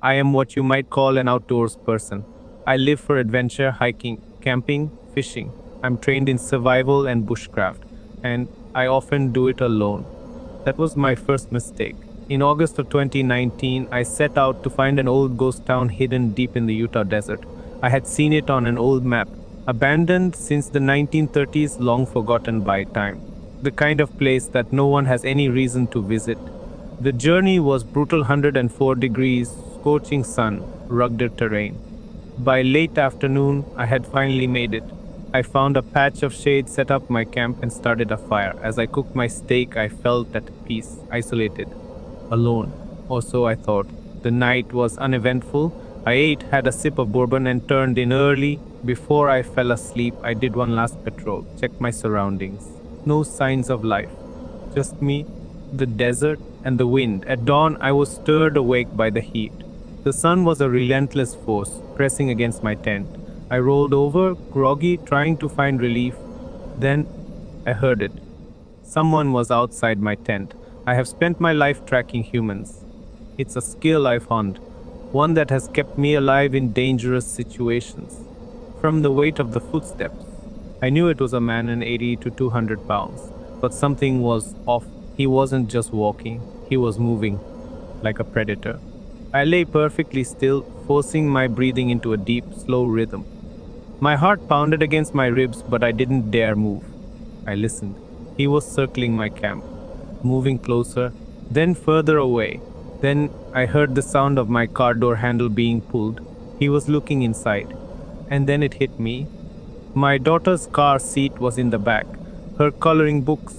I am what you might call an outdoors person. I live for adventure, hiking, camping, fishing. I'm trained in survival and bushcraft, and I often do it alone. That was my first mistake. In August of 2019, I set out to find an old ghost town hidden deep in the Utah desert. I had seen it on an old map, abandoned since the 1930s, long forgotten by time. The kind of place that no one has any reason to visit. The journey was brutal 104 degrees, scorching sun, rugged terrain. By late afternoon, I had finally made it. I found a patch of shade, set up my camp, and started a fire. As I cooked my steak, I felt at peace, isolated, alone. Or so I thought. The night was uneventful. I ate, had a sip of bourbon, and turned in early. Before I fell asleep, I did one last patrol, checked my surroundings. No signs of life. Just me, the desert, and the wind. At dawn, I was stirred awake by the heat. The sun was a relentless force, pressing against my tent. I rolled over, groggy, trying to find relief. Then I heard it. Someone was outside my tent. I have spent my life tracking humans. It's a skill I've honed, one that has kept me alive in dangerous situations. From the weight of the footsteps, I knew it was a man in 80 to 200 pounds, but something was off. He wasn't just walking, he was moving, like a predator. I lay perfectly still, forcing my breathing into a deep, slow rhythm. My heart pounded against my ribs, but I didn't dare move. I listened. He was circling my camp, moving closer, then further away. Then I heard the sound of my car door handle being pulled. He was looking inside. And then it hit me. My daughter's car seat was in the back, her coloring books,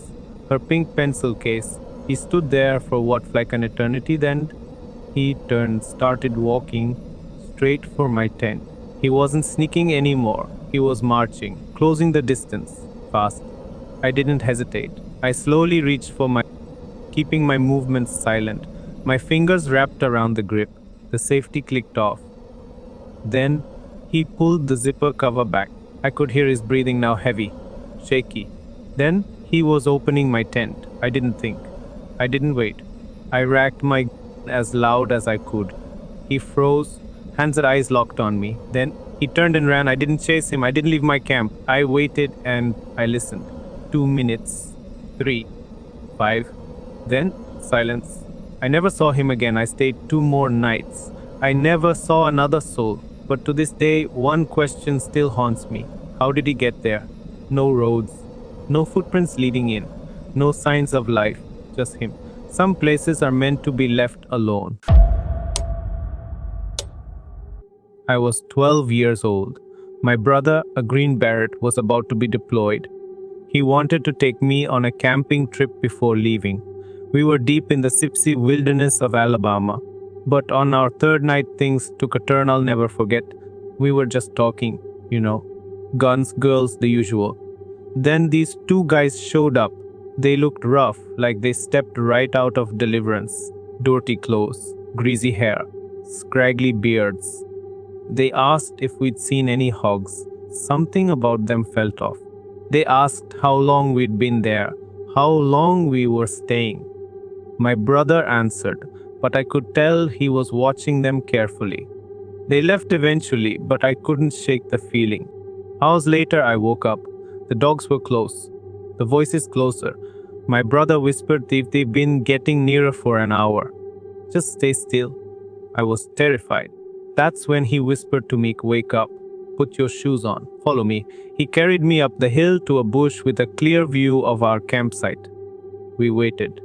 her pink pencil case. He stood there for what, like an eternity. Then he turned, started walking straight for my tent. He wasn't sneaking anymore. He was marching, closing the distance, fast. I didn't hesitate. I slowly reached for my, keeping my movements silent. My fingers wrapped around the grip. The safety clicked off. Then he pulled the zipper cover back. I could hear his breathing, now heavy, shaky. Then he was opening my tent. I didn't think. I didn't wait. I racked my gun as loud as I could. He froze, hands and eyes locked on me. Then he turned and ran. I didn't chase him. I didn't leave my camp. I waited and I listened. 2 minutes. 3. 5. Then silence. I never saw him again. I stayed 2 more nights. I never saw another soul. But to this day, one question still haunts me. How did he get there? No roads. No footprints leading in. No signs of life. Just him. Some places are meant to be left alone. I was 12 years old. My brother, a Green Beret, was about to be deployed. He wanted to take me on a camping trip before leaving. We were deep in the Sipsey wilderness of Alabama. But on our third night, things took a turn I'll never forget. We were just talking, guns, girls, the usual. Then these 2 guys showed up. They looked rough, like they stepped right out of Deliverance. Dirty clothes, greasy hair, scraggly beards. They asked if we'd seen any hogs. Something about them felt off. They asked how long we'd been there, how long we were staying. My brother answered, but I could tell he was watching them carefully. They left eventually, but I couldn't shake the feeling. Hours later, I woke up. The dogs were close. The voices closer. My brother whispered they've been getting nearer for an hour. Just stay still. I was terrified. That's when he whispered to me, wake up, put your shoes on, follow me. He carried me up the hill to a bush with a clear view of our campsite. We waited,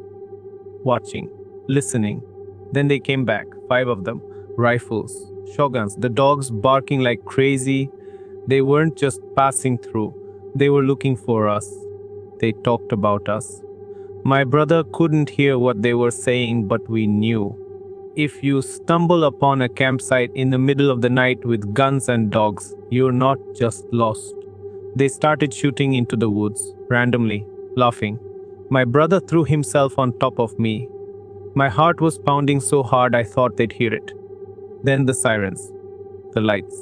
watching, listening. Then they came back, 5 of them, rifles, shotguns, the dogs barking like crazy. They weren't just passing through. They were looking for us. They talked about us. My brother couldn't hear what they were saying, but we knew. If you stumble upon a campsite in the middle of the night with guns and dogs, you're not just lost. They started shooting into the woods, randomly, laughing. My brother threw himself on top of me. My heart was pounding so hard I thought they'd hear it. Then the sirens, the lights.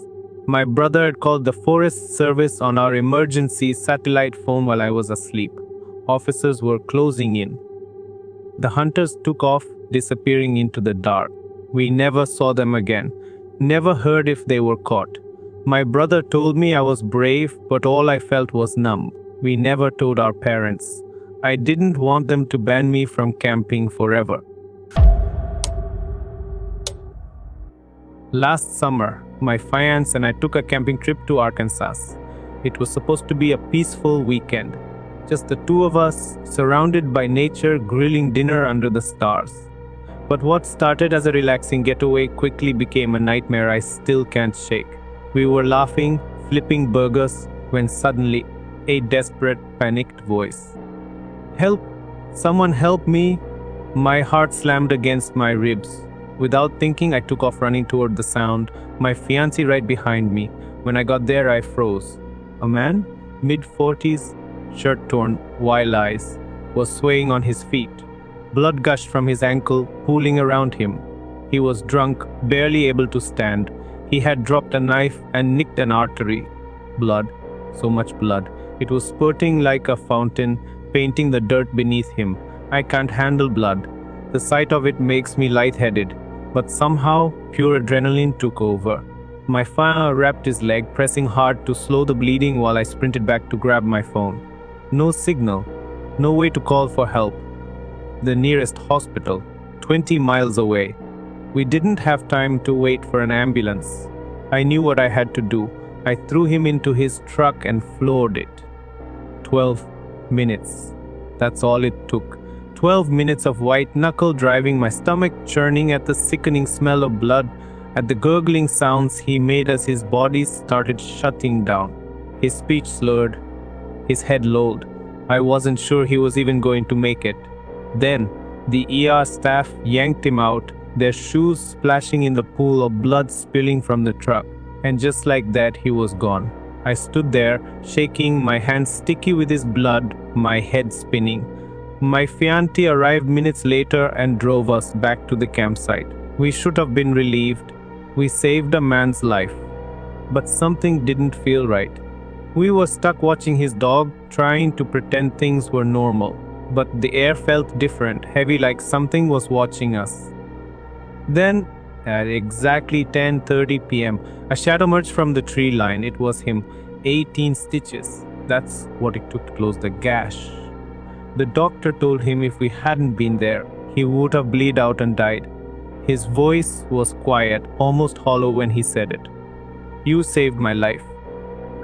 My brother had called the Forest Service on our emergency satellite phone while I was asleep. Officers were closing in. The hunters took off, disappearing into the dark. We never saw them again, never heard if they were caught. My brother told me I was brave, but all I felt was numb. We never told our parents. I didn't want them to ban me from camping forever. Last summer, my fiance and I took a camping trip to Arkansas. It was supposed to be a peaceful weekend. Just the two of us, surrounded by nature, grilling dinner under the stars. But what started as a relaxing getaway quickly became a nightmare I still can't shake. We were laughing, flipping burgers, when suddenly, a desperate, panicked voice. "Help! Someone help me!" My heart slammed against my ribs. Without thinking, I took off running toward the sound, my fiancé right behind me. When I got there, I froze. A man, mid-40s, shirt torn, wild eyes, was swaying on his feet. Blood gushed from his ankle, pooling around him. He was drunk, barely able to stand. He had dropped a knife and nicked an artery. Blood, so much blood. It was spurting like a fountain, painting the dirt beneath him. I can't handle blood. The sight of it makes me lightheaded, but somehow pure adrenaline took over. My father wrapped his leg, pressing hard to slow the bleeding while I sprinted back to grab my phone. No signal, no way to call for help. The nearest hospital, 20 miles away. We didn't have time to wait for an ambulance. I knew what I had to do. I threw him into his truck and floored it. 12 minutes. That's all it took. 12 minutes of white knuckle driving, my stomach churning at the sickening smell of blood, at the gurgling sounds he made as his body started shutting down. His speech slurred. His head lolled. I wasn't sure he was even going to make it. Then, the ER staff yanked him out, their shoes splashing in the pool of blood spilling from the truck. And just like that, he was gone. I stood there, shaking, my hands sticky with his blood, my head spinning. My fiancé arrived minutes later and drove us back to the campsite. We should have been relieved. We saved a man's life. But something didn't feel right. We were stuck watching his dog, trying to pretend things were normal. But the air felt different, heavy, like something was watching us. Then, at exactly 10:30 p.m., a shadow emerged from the tree line. It was him. 18 stitches. That's what it took to close the gash. The doctor told him if we hadn't been there, he would have bled out and died. His voice was quiet, almost hollow when he said it. "You saved my life."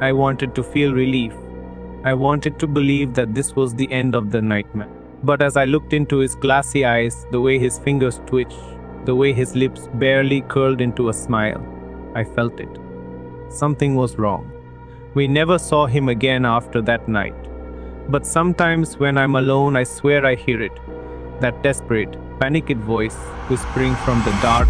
I wanted to feel relief. I wanted to believe that this was the end of the nightmare. But as I looked into his glassy eyes, the way his fingers twitched, the way his lips barely curled into a smile, I felt it. Something was wrong. We never saw him again after that night. But sometimes when I'm alone, I swear I hear it. That desperate, panicked voice whispering from the dark,